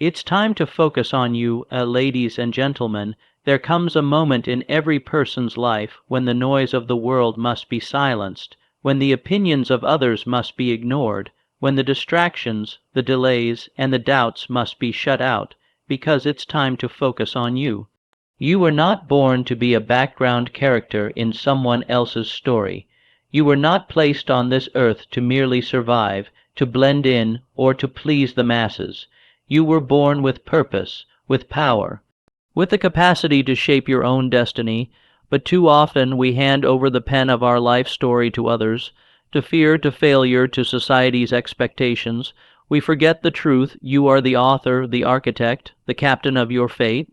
It's time to focus on you, ladies and gentlemen. There comes a moment in every person's life when the noise of the world must be silenced, when the opinions of others must be ignored, when the distractions, the delays, and the doubts must be shut out, because it's time to focus on you. You were not born to be a background character in someone else's story. You were not placed on this earth to merely survive, to blend in, or to please the masses. You were born with purpose, with power, with the capacity to shape your own destiny, but too often we hand over the pen of our life story to others, to fear, to failure, to society's expectations. We forget the truth. You are the author, the architect, the captain of your fate.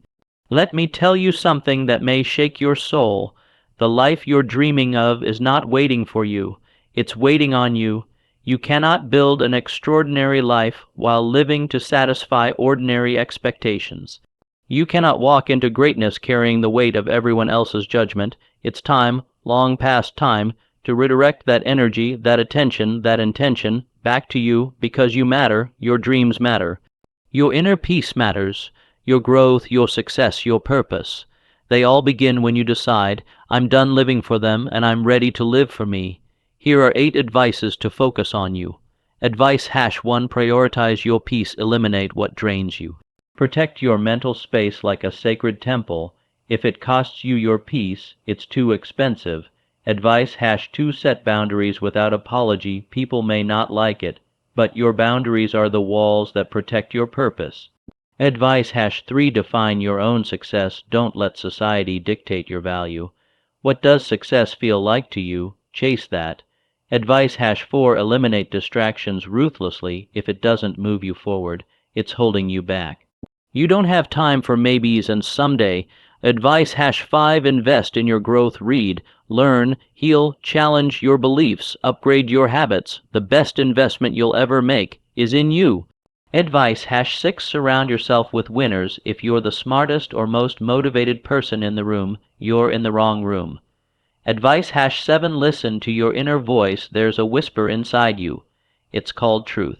Let me tell you something that may shake your soul. The life you're dreaming of is not waiting for you. It's waiting on you. You cannot build an extraordinary life while living to satisfy ordinary expectations. You cannot walk into greatness carrying the weight of everyone else's judgment. It's time, long past time, to redirect that energy, that attention, that intention back to you, because you matter, your dreams matter. Your inner peace matters, your growth, your success, your purpose. They all begin when you decide, I'm done living for them and I'm ready to live for me. Here are 8 advices to focus on you. Advice #1: prioritize your peace, eliminate what drains you. Protect your mental space like a sacred temple. If it costs you your peace, it's too expensive. Advice #2: set boundaries without apology. People may not like it, but your boundaries are the walls that protect your purpose. Advice #3: define your own success. Don't let society dictate your value. What does success feel like to you? Chase that. Advice #4: eliminate distractions ruthlessly. If it doesn't move you forward, it's holding you back. You don't have time for maybes and someday. Advice #5: invest in your growth. Read, learn, heal, challenge your beliefs, upgrade your habits. The best investment you'll ever make is in you. Advice #6: surround yourself with winners. If you're the smartest or most motivated person in the room, you're in the wrong room. Advice #7: listen to your inner voice. There's a whisper inside you. It's called truth.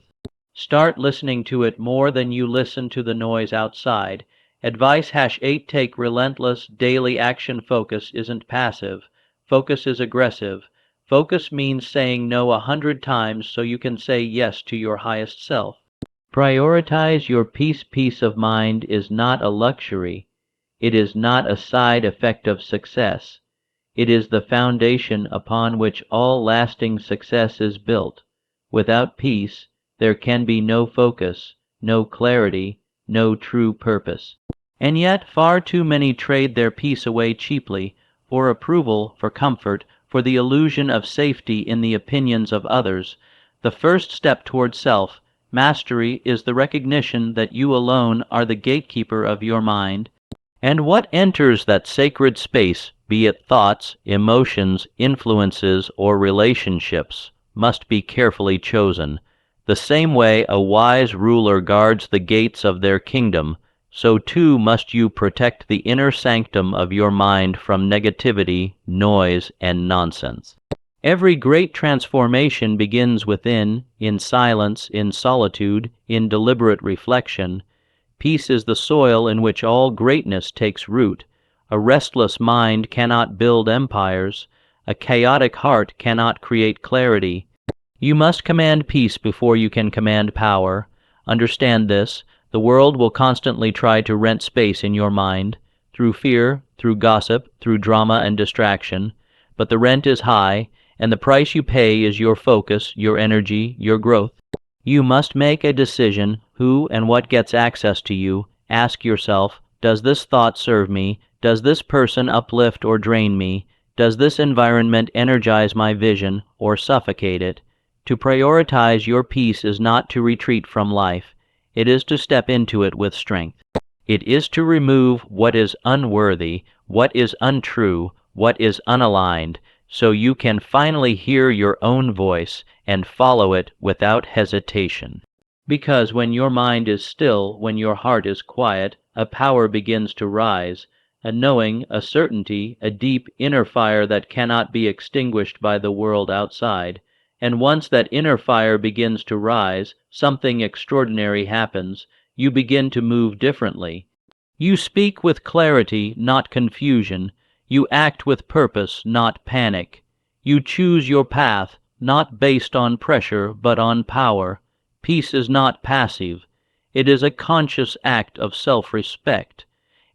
Start listening to it more than you listen to the noise outside. Advice #8: take relentless, daily action. Focus isn't passive. Focus is aggressive. Focus means saying no 100 times so you can say yes to your highest self. Prioritize your peace. Peace of mind is not a luxury. It is not a side effect of success. It is the foundation upon which all lasting success is built. Without peace, there can be no focus, no clarity, no true purpose. And yet, far too many trade their peace away cheaply, for approval, for comfort, for the illusion of safety in the opinions of others. The first step toward self-mastery is the recognition that you alone are the gatekeeper of your mind, and what enters that sacred space, be it thoughts, emotions, influences, or relationships, must be carefully chosen. The same way a wise ruler guards the gates of their kingdom, so too must you protect the inner sanctum of your mind from negativity, noise, and nonsense. Every great transformation begins within, in silence, in solitude, in deliberate reflection. Peace is the soil in which all greatness takes root. A restless mind cannot build empires. A chaotic heart cannot create clarity. You must command peace before you can command power. Understand this. The world will constantly try to rent space in your mind, through fear, through gossip, through drama and distraction. But the rent is high, and the price you pay is your focus, your energy, your growth. You must make a decision who and what gets access to you. Ask yourself, does this thought serve me? Does this person uplift or drain me? Does this environment energize my vision or suffocate it? To prioritize your peace is not to retreat from life. It is to step into it with strength. It is to remove what is unworthy, what is untrue, what is unaligned, so you can finally hear your own voice and follow it without hesitation. Because when your mind is still, when your heart is quiet, a power begins to rise, a knowing, a certainty, a deep inner fire that cannot be extinguished by the world outside. And once that inner fire begins to rise, something extraordinary happens. you begin to move differently. You speak with clarity, not confusion. You act with purpose, not panic. You choose your path, not based on pressure, but on power. Peace is not passive. It is a conscious act of self-respect.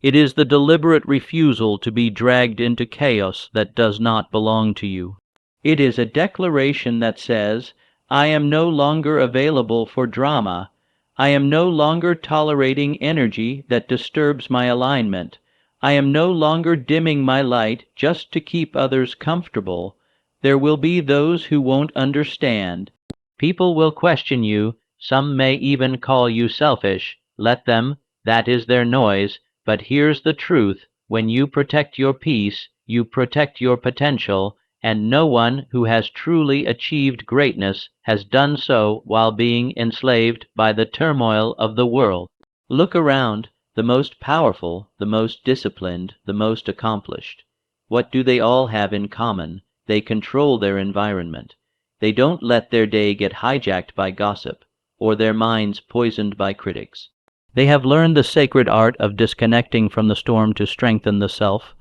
It is the deliberate refusal to be dragged into chaos that does not belong to you. It is a declaration that says, I am no longer available for drama. I am no longer tolerating energy that disturbs my alignment. I am no longer dimming my light just to keep others comfortable. There will be those who won't understand. People will question you. Some may even call you selfish. Let them. That is their noise. But here's the truth. When you protect your peace, you protect your potential, and no one who has truly achieved greatness has done so while being enslaved by the turmoil of the world. Look around. The most powerful, the most disciplined, the most accomplished. What do they all have in common? They control their environment. They don't let their day get hijacked by gossip, or their minds poisoned by critics. They have learned the sacred art of disconnecting from the storm to strengthen the self.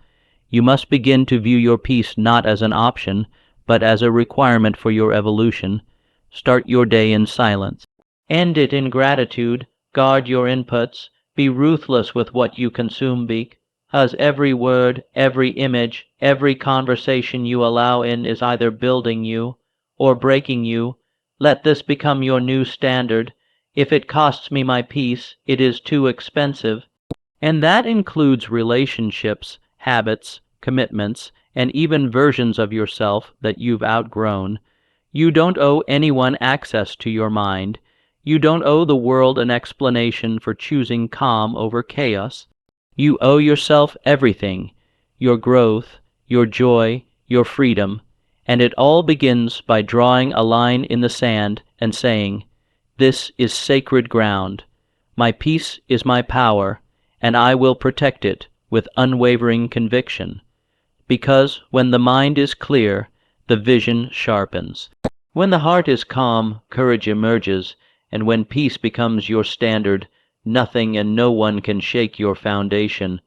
You must begin to view your peace not as an option, but as a requirement for your evolution. Start your day in silence. End it in gratitude. Guard your inputs. Be ruthless with what you consume, because every word, every image, every conversation you allow in is either building you or breaking you. Let this become your new standard. If it costs me my peace, it is too expensive. And that includes relationships, habits, commitments, and even versions of yourself that you've outgrown. You don't owe anyone access to your mind. You don't owe the world an explanation for choosing calm over chaos. You owe yourself everything, your growth, your joy, your freedom, and it all begins by drawing a line in the sand and saying, this is sacred ground. My peace is my power, and I will protect it with unwavering conviction. Because when the mind is clear, the vision sharpens. When the heart is calm, courage emerges, and when peace becomes your standard, nothing and no one can shake your foundation.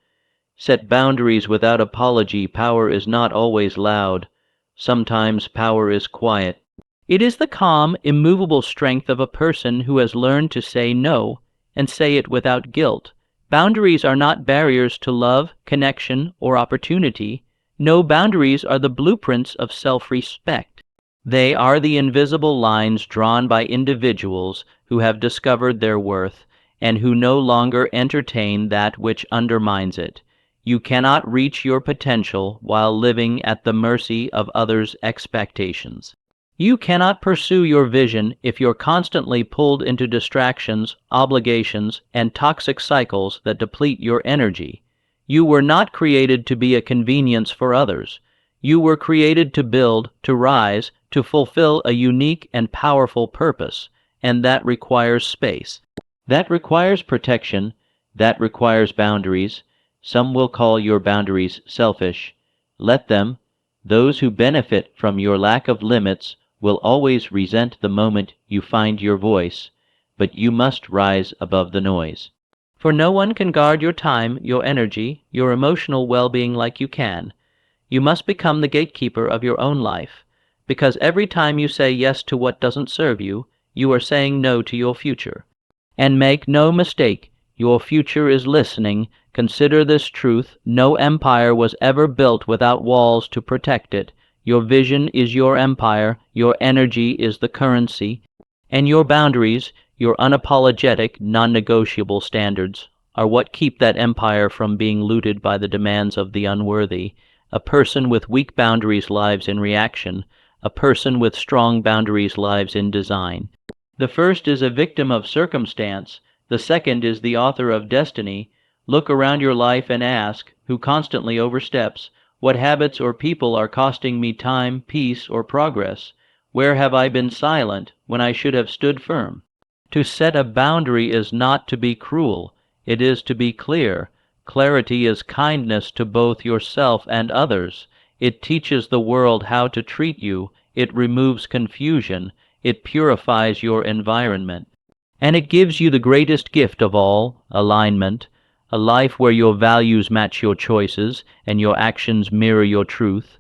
Set boundaries without apology. Power is not always loud. Sometimes power is quiet. It is the calm, immovable strength of a person who has learned to say no, and say it without guilt. Boundaries are not barriers to love, connection, or opportunity. No, boundaries are the blueprints of self-respect. They are the invisible lines drawn by individuals who have discovered their worth and who no longer entertain that which undermines it. You cannot reach your potential while living at the mercy of others' expectations. You cannot pursue your vision if you're constantly pulled into distractions, obligations, and toxic cycles that deplete your energy. You were not created to be a convenience for others. You were created to build, to rise, to fulfill a unique and powerful purpose, and that requires space. That requires protection. That requires boundaries. Some will call your boundaries selfish. Let them. Those who benefit from your lack of limits will always resent the moment you find your voice, but you must rise above the noise. For no one can guard your time, your energy, your emotional well-being like you can. You must become the gatekeeper of your own life, because every time you say yes to what doesn't serve you, you are saying no to your future. And make no mistake, your future is listening. Consider this truth: no empire was ever built without walls to protect it. Your vision is your empire, your energy is the currency, and your boundaries, your unapologetic, non-negotiable standards, are what keep that empire from being looted by the demands of the unworthy. A person with weak boundaries lives in reaction. A person with strong boundaries lives in design. The first is a victim of circumstance. The second is the author of destiny. Look around your life and ask, who constantly oversteps, what habits or people are costing me time, peace, or progress? Where have I been silent when I should have stood firm? To set a boundary is not to be cruel. It is to be clear. Clarity is kindness to both yourself and others. It teaches the world how to treat you. It removes confusion. It purifies your environment. And it gives you the greatest gift of all, alignment, a life where your values match your choices and your actions mirror your truth.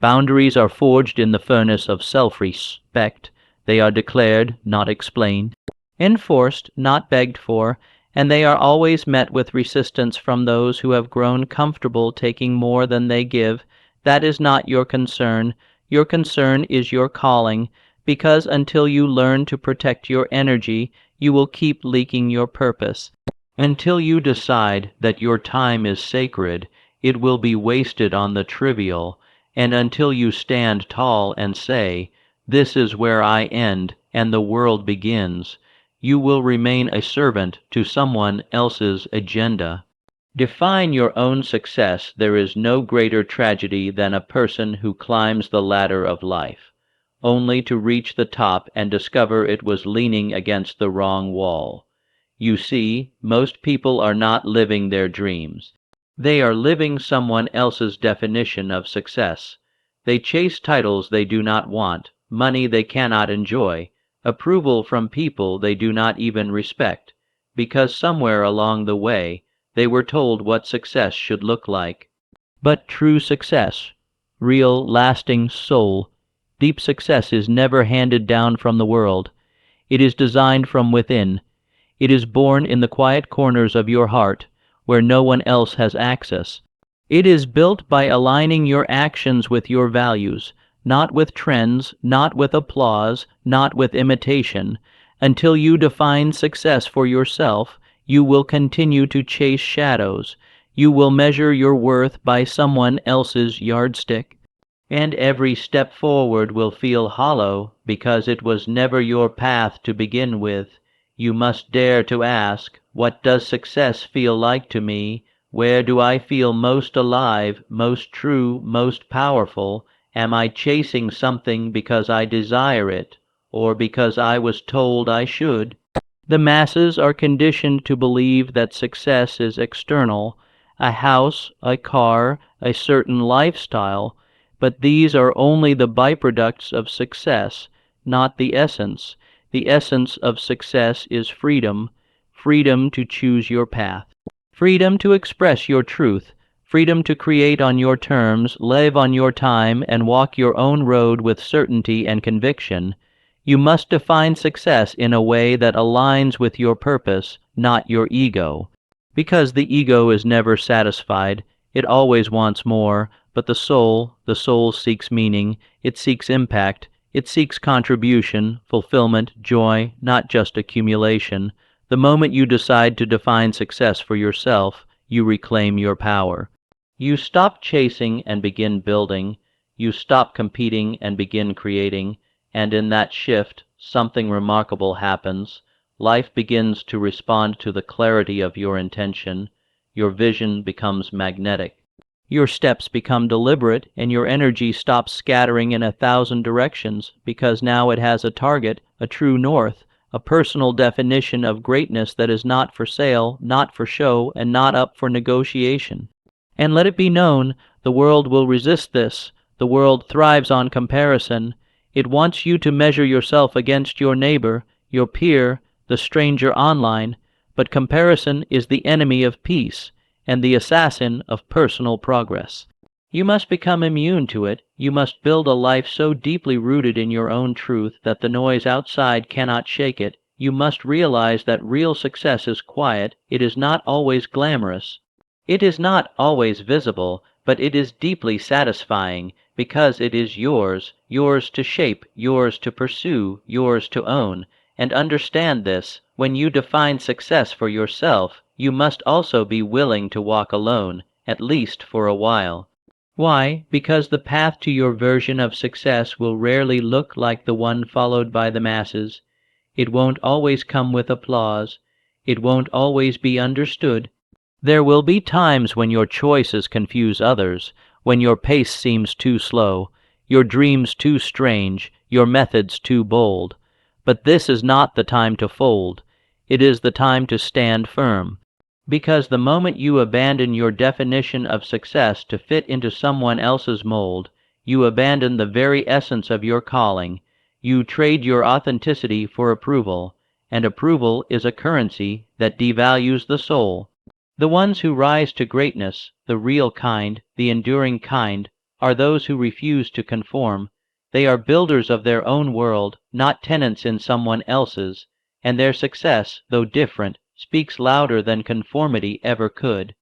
Boundaries are forged in the furnace of self-respect. They are declared, not explained, enforced, not begged for, and they are always met with resistance from those who have grown comfortable taking more than they give. That is not your concern. Your concern is your calling, because until you learn to protect your energy, you will keep leaking your purpose. Until you decide that your time is sacred, it will be wasted on the trivial, and until you stand tall and say, "This is where I end and the world begins," you will remain a servant to someone else's agenda. Define your own success. There is no greater tragedy than a person who climbs the ladder of life, only to reach the top and discover it was leaning against the wrong wall. You see, most people are not living their dreams. They are living someone else's definition of success. They chase titles they do not want, money they cannot enjoy, approval from people they do not even respect, because somewhere along the way they were told what success should look like. But true success, real, lasting soul, deep success is never handed down from the world. It is designed from within. It is born in the quiet corners of your heart, where no one else has access. It is built by aligning your actions with your values, not with trends, not with applause, not with imitation. Until you define success for yourself, you will continue to chase shadows. You will measure your worth by someone else's yardstick, and every step forward will feel hollow because it was never your path to begin with. You must dare to ask, what does success feel like to me? Where do I feel most alive, most true, most powerful? Am I chasing something because I desire it, or because I was told I should? The masses are conditioned to believe that success is external, a house, a car, a certain lifestyle, but these are only the byproducts of success, not the essence. The essence of success is freedom, freedom to choose your path, freedom to express your truth, freedom to create on your terms, live on your time, and walk your own road with certainty and conviction. You must define success in a way that aligns with your purpose, not your ego. Because the ego is never satisfied, it always wants more, but the soul seeks meaning, it seeks impact, it seeks contribution, fulfillment, joy, not just accumulation. The moment you decide to define success for yourself, you reclaim your power. You stop chasing and begin building. You stop competing and begin creating. And in that shift, something remarkable happens. Life begins to respond to the clarity of your intention. Your vision becomes magnetic. Your steps become deliberate, and your energy stops scattering in 1,000 directions, because now it has a target, a true north, a personal definition of greatness that is not for sale, not for show, and not up for negotiation. And let it be known, the world will resist this. The world thrives on comparison. It wants you to measure yourself against your neighbor, your peer, the stranger online, but comparison is the enemy of peace and the assassin of personal progress. You must become immune to it. You must build a life so deeply rooted in your own truth that the noise outside cannot shake it. You must realize that real success is quiet. It is not always glamorous. It is not always visible, but it is deeply satisfying because it is yours, yours to shape, yours to pursue, yours to own. And understand this, when you define success for yourself, you must also be willing to walk alone, at least for a while. Why? Because the path to your version of success will rarely look like the one followed by the masses. It won't always come with applause. It won't always be understood. There will be times when your choices confuse others, when your pace seems too slow, your dreams too strange, your methods too bold. But this is not the time to fold. It is the time to stand firm. Because the moment you abandon your definition of success to fit into someone else's mold, you abandon the very essence of your calling. You trade your authenticity for approval, and approval is a currency that devalues the soul. The ones who rise to greatness, the real kind, the enduring kind, are those who refuse to conform. They are builders of their own world, not tenants in someone else's, and their success, though different, speaks louder than conformity ever could.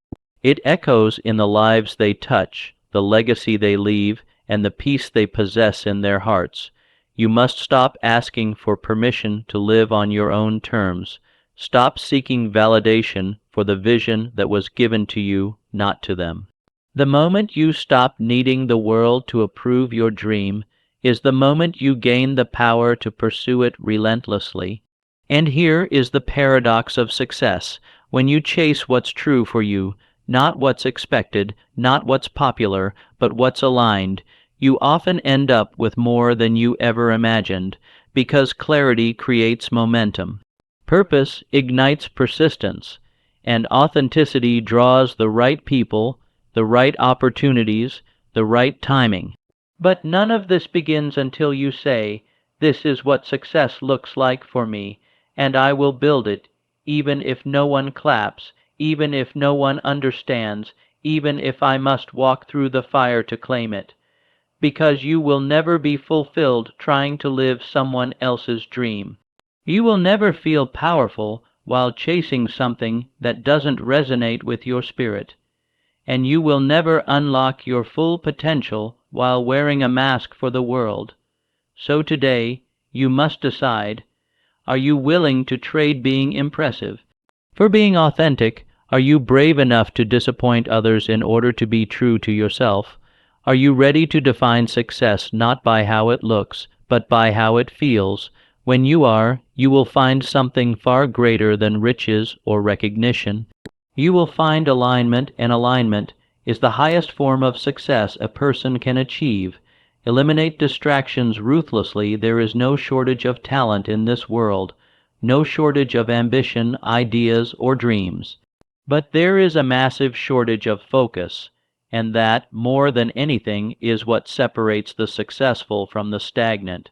It echoes in the lives they touch, the legacy they leave, and the peace they possess in their hearts. You must stop asking for permission to live on your own terms. Stop seeking validation for the vision that was given to you, not to them. The moment you stop needing the world to approve your dream is the moment you gain the power to pursue it relentlessly. And here is the paradox of success. When you chase what's true for you, not what's expected, not what's popular, but what's aligned, you often end up with more than you ever imagined, because clarity creates momentum. Purpose ignites persistence, and authenticity draws the right people, the right opportunities, the right timing. But none of this begins until you say, "This is what success looks like for me, and I will build it, even if no one claps, even if no one understands, even if I must walk through the fire to claim it." Because you will never be fulfilled trying to live someone else's dream. You will never feel powerful while chasing something that doesn't resonate with your spirit. And you will never unlock your full potential while wearing a mask for the world. So today, you must decide, are you willing to trade being impressive for being authentic? Are you brave enough to disappoint others in order to be true to yourself? Are you ready to define success not by how it looks, but by how it feels? When you are, you will find something far greater than riches or recognition. You will find alignment, and alignment is the highest form of success a person can achieve. Eliminate distractions ruthlessly. There is no shortage of talent in this world, no shortage of ambition, ideas, or dreams. But there is a massive shortage of focus, and that, more than anything, is what separates the successful from the stagnant.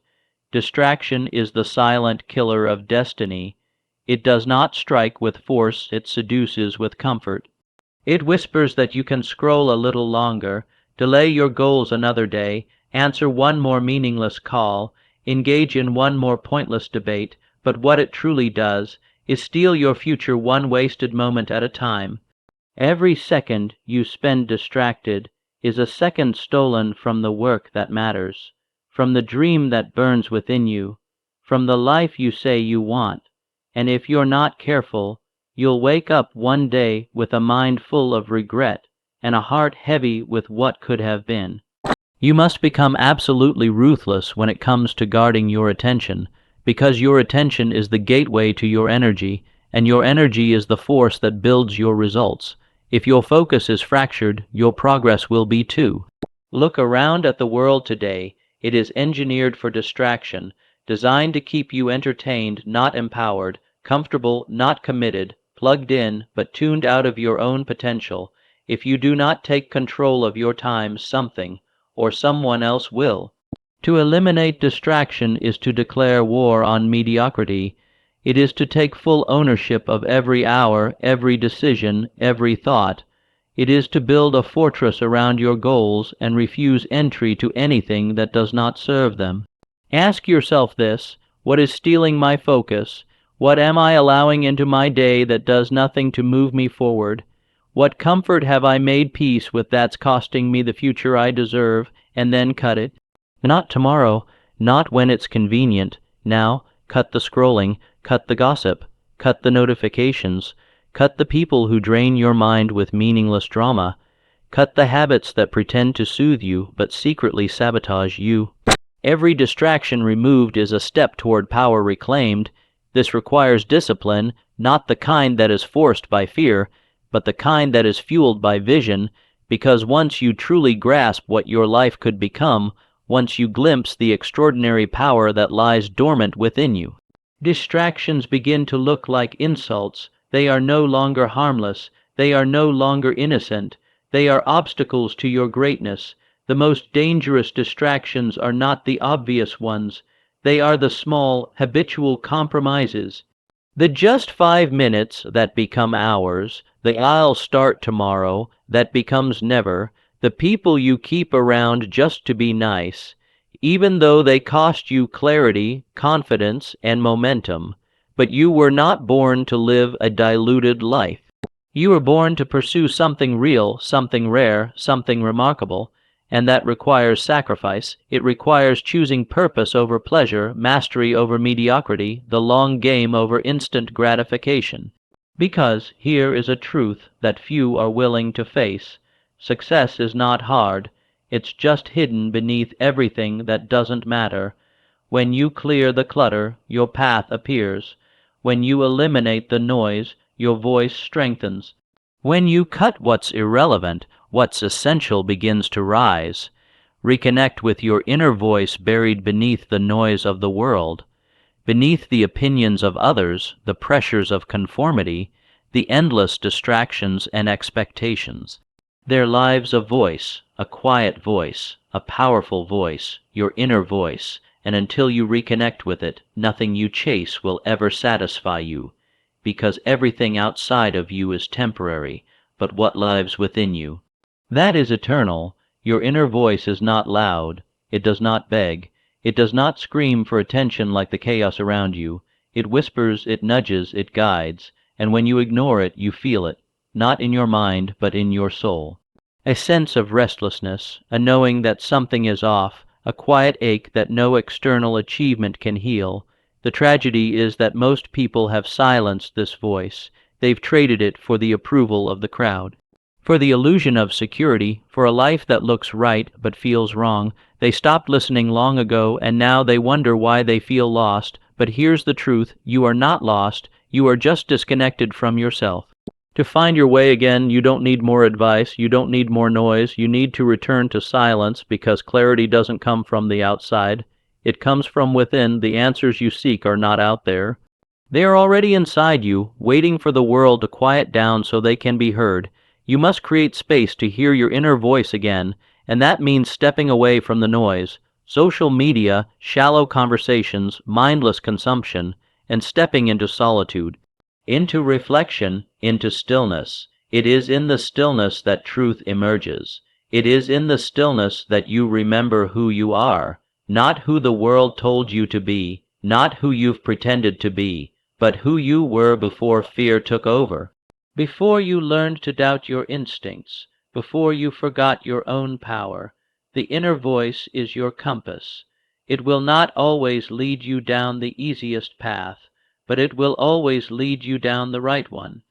Distraction is the silent killer of destiny. It does not strike with force, it seduces with comfort. It whispers that you can scroll a little longer, delay your goals another day, answer one more meaningless call, engage in one more pointless debate, but what it truly does is steal your future one wasted moment at a time. Every second you spend distracted is a second stolen from the work that matters, from the dream that burns within you, from the life you say you want. And if you're not careful, you'll wake up one day with a mind full of regret and a heart heavy with what could have been. You must become absolutely ruthless when it comes to guarding your attention, because your attention is the gateway to your energy, and your energy is the force that builds your results. If your focus is fractured, your progress will be too. Look around at the world today. It is engineered for distraction, designed to keep you entertained, not empowered, comfortable, not committed, plugged in, but tuned out of your own potential. If you do not take control of your time, something or someone else will. To eliminate distraction is to declare war on mediocrity. It is to take full ownership of every hour, every decision, every thought. It is to build a fortress around your goals and refuse entry to anything that does not serve them. Ask yourself this: what is stealing my focus? What am I allowing into my day that does nothing to move me forward? What comfort have I made peace with that's costing me the future I deserve, and then cut it? Not tomorrow, not when it's convenient. Now, cut the scrolling, cut the gossip, cut the notifications, cut the people who drain your mind with meaningless drama, cut the habits that pretend to soothe you but secretly sabotage you. Every distraction removed is a step toward power reclaimed. This requires discipline, not the kind that is forced by fear, but the kind that is fueled by vision, because once you truly grasp what your life could become, once you glimpse the extraordinary power that lies dormant within you, distractions begin to look like insults. They are no longer harmless. They are no longer innocent. They are obstacles to your greatness. The most dangerous distractions are not the obvious ones. They are the small, habitual compromises. The just 5 minutes that become hours, the I'll start tomorrow that becomes never, the people you keep around just to be nice, even though they cost you clarity, confidence, and momentum. But you were not born to live a diluted life. You were born to pursue something real, something rare, something remarkable, and that requires sacrifice. It requires choosing purpose over pleasure, mastery over mediocrity, the long game over instant gratification. Because here is a truth that few are willing to face. Success is not hard, it's just hidden beneath everything that doesn't matter. When you clear the clutter, your path appears. When you eliminate the noise, your voice strengthens. When you cut what's irrelevant, what's essential begins to rise. Reconnect with your inner voice buried beneath the noise of the world, beneath the opinions of others, the pressures of conformity, the endless distractions and expectations. Their lives a voice, a quiet voice, a powerful voice, your inner voice, and until you reconnect with it, nothing you chase will ever satisfy you, because everything outside of you is temporary, but what lives within you, that is eternal. Your inner voice is not loud, it does not beg, it does not scream for attention like the chaos around you. It whispers, it nudges, it guides, and when you ignore it, you feel it, not in your mind, but in your soul. A sense of restlessness, a knowing that something is off, a quiet ache that no external achievement can heal. The tragedy is that most people have silenced this voice. They've traded it for the approval of the crowd, for the illusion of security, for a life that looks right but feels wrong. They stopped listening long ago, and now they wonder why they feel lost. But here's the truth, you are not lost, you are just disconnected from yourself. To find your way again, you don't need more advice, you don't need more noise, you need to return to silence, because clarity doesn't come from the outside. It comes from within. The answers you seek are not out there. They are already inside you, waiting for the world to quiet down so they can be heard. You must create space to hear your inner voice again, and that means stepping away from the noise, social media, shallow conversations, mindless consumption, and stepping into solitude, into reflection, into stillness. It is in the stillness that truth emerges. It is in the stillness that you remember who you are, not who the world told you to be, not who you've pretended to be, but who you were before fear took over. Before you learned to doubt your instincts, before you forgot your own power. The inner voice is your compass. It will not always lead you down the easiest path, but it will always lead you down the right one.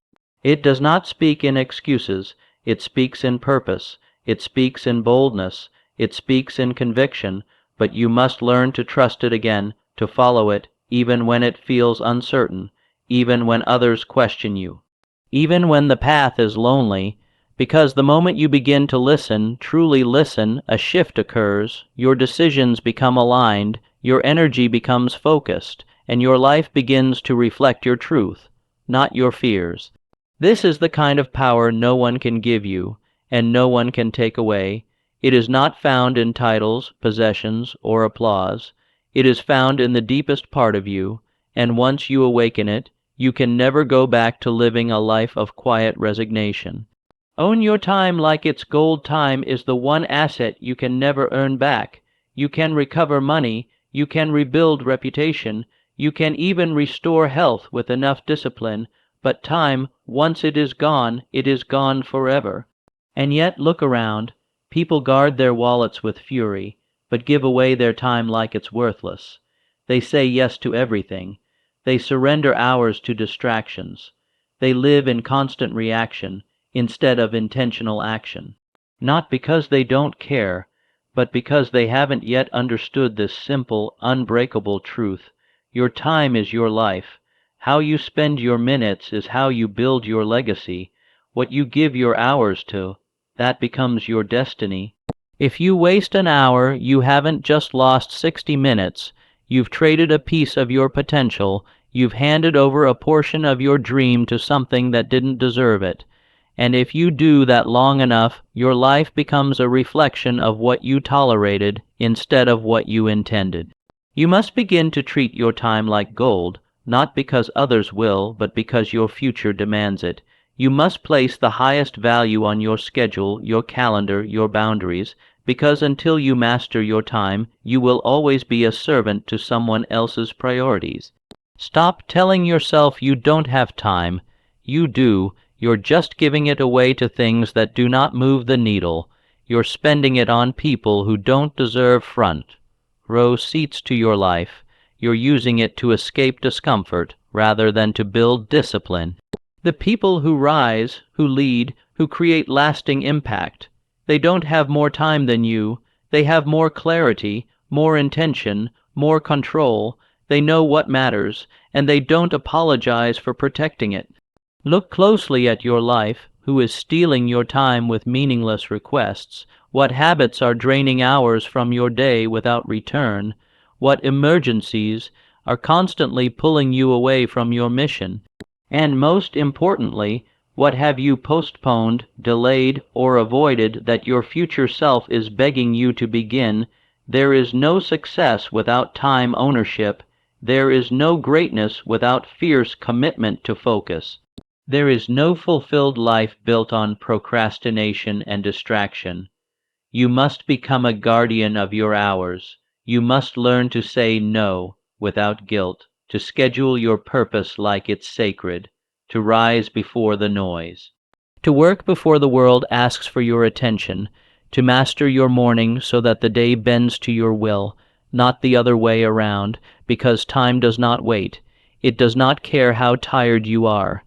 It does not speak in excuses, it speaks in purpose, it speaks in boldness, it speaks in conviction, but you must learn to trust it again, to follow it, even when it feels uncertain, even when others question you, even when the path is lonely, because the moment you begin to listen, truly listen, a shift occurs, your decisions become aligned, your energy becomes focused, and your life begins to reflect your truth, not your fears. This is the kind of power no one can give you, and no one can take away. It is not found in titles, possessions, or applause. It is found in the deepest part of you, and once you awaken it, you can never go back to living a life of quiet resignation. Own your time like it's gold. Time is the one asset you can never earn back. You can recover money, you can rebuild reputation, you can even restore health with enough discipline, but time, once it is gone forever. And yet look around. People guard their wallets with fury, but give away their time like it's worthless. They say yes to everything. They surrender hours to distractions. They live in constant reaction instead of intentional action. Not because they don't care, but because they haven't yet understood this simple, unbreakable truth. Your time is your life. How you spend your minutes is how you build your legacy. What you give your hours to, that becomes your destiny. If you waste an hour, you haven't just lost 60 minutes. You've traded a piece of your potential. You've handed over a portion of your dream to something that didn't deserve it. And if you do that long enough, your life becomes a reflection of what you tolerated instead of what you intended. You must begin to treat your time like gold, not because others will, but because your future demands it. You must place the highest value on your schedule, your calendar, your boundaries, because until you master your time, you will always be a servant to someone else's priorities. Stop telling yourself you don't have time. You do. You're just giving it away to things that do not move the needle. You're spending it on people who don't deserve front row seats to your life. You're using it to escape discomfort rather than to build discipline. The people who rise, who lead, who create lasting impact, they don't have more time than you. They have more clarity, more intention, more control. They know what matters, and they don't apologize for protecting it. Look closely at your life. Who is stealing your time with meaningless requests? What habits are draining hours from your day without return? What emergencies are constantly pulling you away from your mission? And most importantly, what have you postponed, delayed, or avoided that your future self is begging you to begin? There is no success without time ownership. There is no greatness without fierce commitment to focus. There is no fulfilled life built on procrastination and distraction. You must become a guardian of your hours. You must learn to say no without guilt, to schedule your purpose like it's sacred, to rise before the noise, to work before the world asks for your attention, to master your morning so that the day bends to your will, not the other way around, because time does not wait. It does not care how tired you are.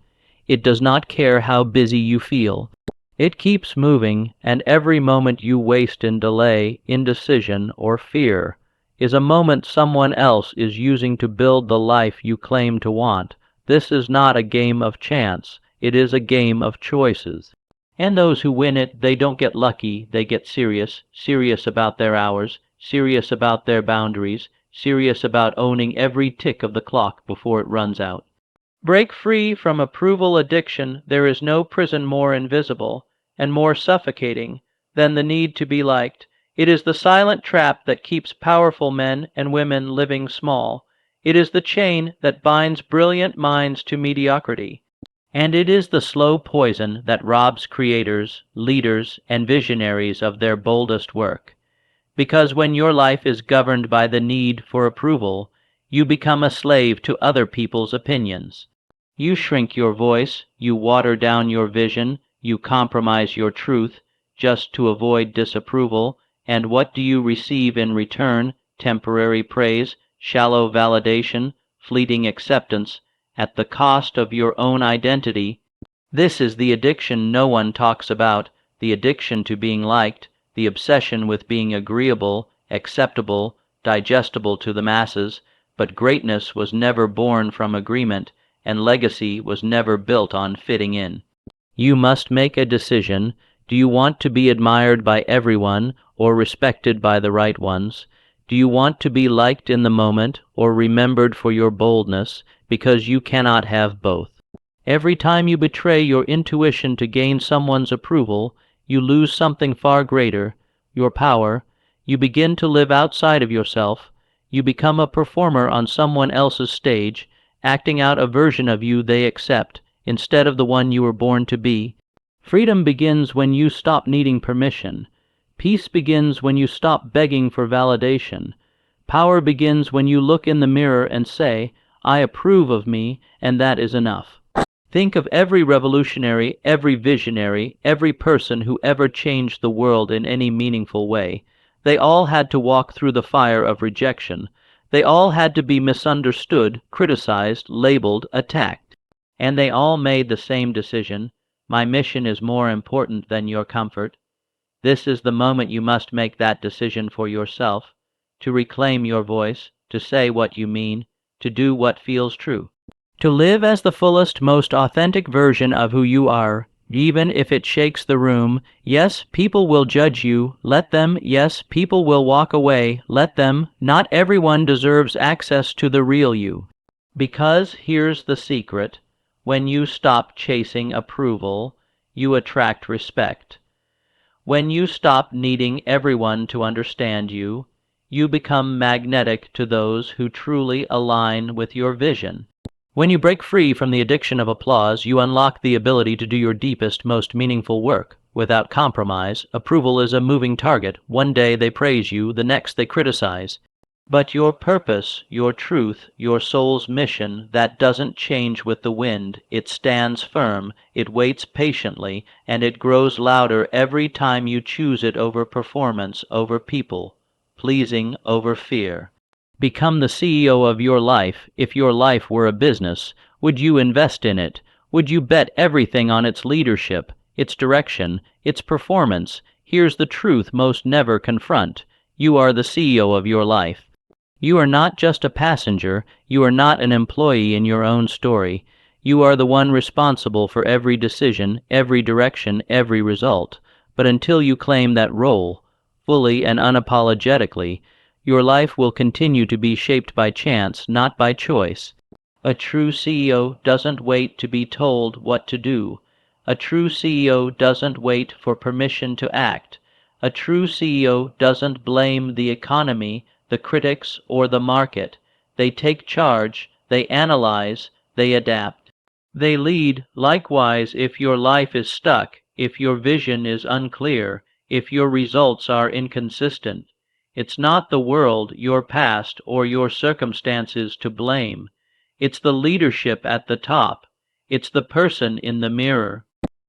It does not care how busy you feel. It keeps moving, and every moment you waste in delay, indecision, or fear is a moment someone else is using to build the life you claim to want. This is not a game of chance. It is a game of choices. And those who win it, they don't get lucky. They get serious, serious about their hours, serious about their boundaries, serious about owning every tick of the clock before it runs out. Break free from approval addiction. There is no prison more invisible and more suffocating than the need to be liked. It is the silent trap that keeps powerful men and women living small. It is the chain that binds brilliant minds to mediocrity. And it is the slow poison that robs creators, leaders, and visionaries of their boldest work. Because when your life is governed by the need for approval, you become a slave to other people's opinions. You shrink your voice, you water down your vision, you compromise your truth just to avoid disapproval, and what do you receive in return? Temporary praise, shallow validation, fleeting acceptance, at the cost of your own identity. This is the addiction no one talks about, the addiction to being liked, the obsession with being agreeable, acceptable, digestible to the masses. But greatness was never born from agreement, and legacy was never built on fitting in. You must make a decision. Do you want to be admired by everyone or respected by the right ones? Do you want to be liked in the moment or remembered for your boldness? Because you cannot have both. Every time you betray your intuition to gain someone's approval, you lose something far greater, your power. You begin to live outside of yourself. You become a performer on someone else's stage, acting out a version of you they accept, instead of the one you were born to be. Freedom begins when you stop needing permission. Peace begins when you stop begging for validation. Power begins when you look in the mirror and say, I approve of me, and that is enough. Think of every revolutionary, every visionary, every person who ever changed the world in any meaningful way. They all had to walk through the fire of rejection. They all had to be misunderstood, criticized, labeled, attacked. And they all made the same decision. My mission is more important than your comfort. This is the moment you must make that decision for yourself, to reclaim your voice, to say what you mean, to do what feels true. To live as the fullest, most authentic version of who you are, even if it shakes the room. Yes, people will judge you. Let them. Yes, people will walk away. Let them. Not everyone deserves access to the real you. Because here's the secret. When you stop chasing approval, you attract respect. When you stop needing everyone to understand you, You become magnetic to those who truly align with your vision. When you break free from the addiction of applause, you unlock the ability to do your deepest, most meaningful work. Without compromise, approval is a moving target. One day they praise you, the next they criticize. But your purpose, your truth, your soul's mission, that doesn't change with the wind. It stands firm, it waits patiently, and it grows louder every time you choose it over performance, over people, pleasing over fear. Become the CEO of your life. If your life were a business, would you invest in it? Would you bet everything on its leadership, its direction, its performance? Here's the truth most never confront. You are the CEO of your life. You are not just a passenger. You are not an employee in your own story. You are the one responsible for every decision, every direction, every result. But until you claim that role, fully and unapologetically, your life will continue to be shaped by chance, not by choice. A true CEO doesn't wait to be told what to do. A true CEO doesn't wait for permission to act. A true CEO doesn't blame the economy, the critics, or the market. They take charge, they analyze, they adapt. They lead. Likewise, if your life is stuck, if your vision is unclear, if your results are inconsistent, it's not the world, your past, or your circumstances to blame. It's the leadership at the top. It's the person in the mirror.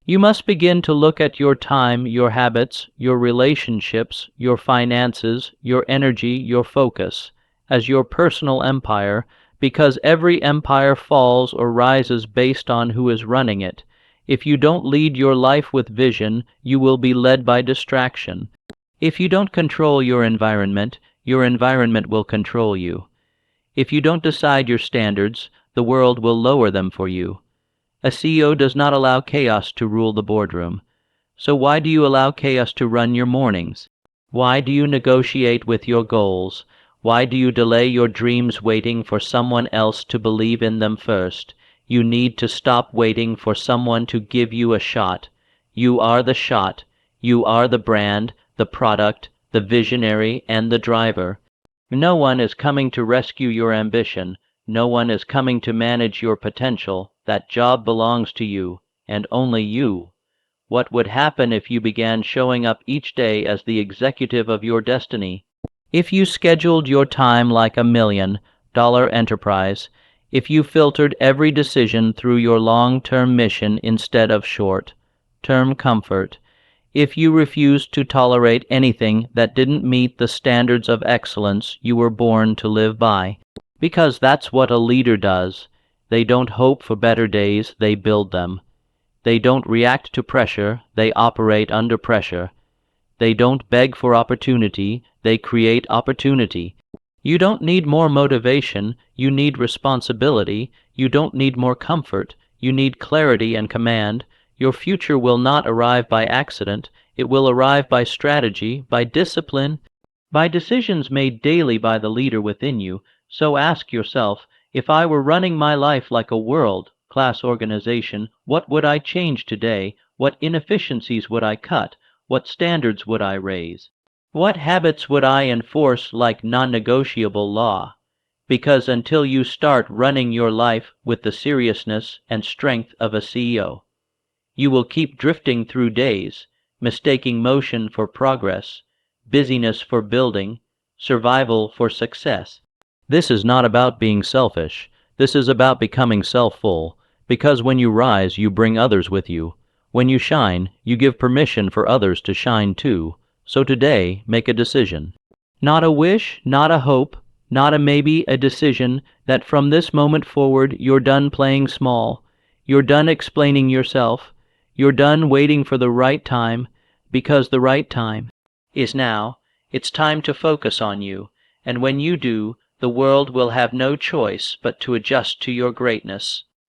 You must begin to look at your time, your habits, your relationships, your finances, your energy, your focus, as your personal empire, because every empire falls or rises based on who is running it. If you don't lead your life with vision, you will be led by distraction. If you don't control your environment will control you. If you don't decide your standards, the world will lower them for you. A CEO does not allow chaos to rule the boardroom. So why do you allow chaos to run your mornings? Why do you negotiate with your goals? Why do you delay your dreams waiting for someone else to believe in them first? You need to stop waiting for someone to give you a shot. You are the shot. You are the brand, the product, the visionary, and the driver. No one is coming to rescue your ambition. No one is coming to manage your potential. That job belongs to you, and only you. What would happen if you began showing up each day as the executive of your destiny? If you scheduled your time like $1 million enterprise, if you filtered every decision through your long-term mission instead of short-term comfort, if you refused to tolerate anything that didn't meet the standards of excellence you were born to live by, because that's what a leader does. They don't hope for better days, they build them. They don't react to pressure, they operate under pressure. They don't beg for opportunity, they create opportunity. You don't need more motivation, you need responsibility. You don't need more comfort, you need clarity and command. Your future will not arrive by accident, it will arrive by strategy, by discipline, by decisions made daily by the leader within you. So ask yourself, if I were running my life like a world-class organization, what would I change today? What inefficiencies would I cut? What standards would I raise? What habits would I enforce like non-negotiable law? Because until you start running your life with the seriousness and strength of a CEO, you will keep drifting through days, mistaking motion for progress, busyness for building, survival for success. This is not about being selfish. This is about becoming self-full, because when you rise, you bring others with you. When you shine, you give permission for others to shine too. So today, make a decision. Not a wish, not a hope, not a maybe, a decision that from this moment forward you're done playing small. You're done explaining yourself. You're done waiting for the right time, because the right time is now. It's time to focus on you, and when you do, the world will have no choice but to adjust to your greatness.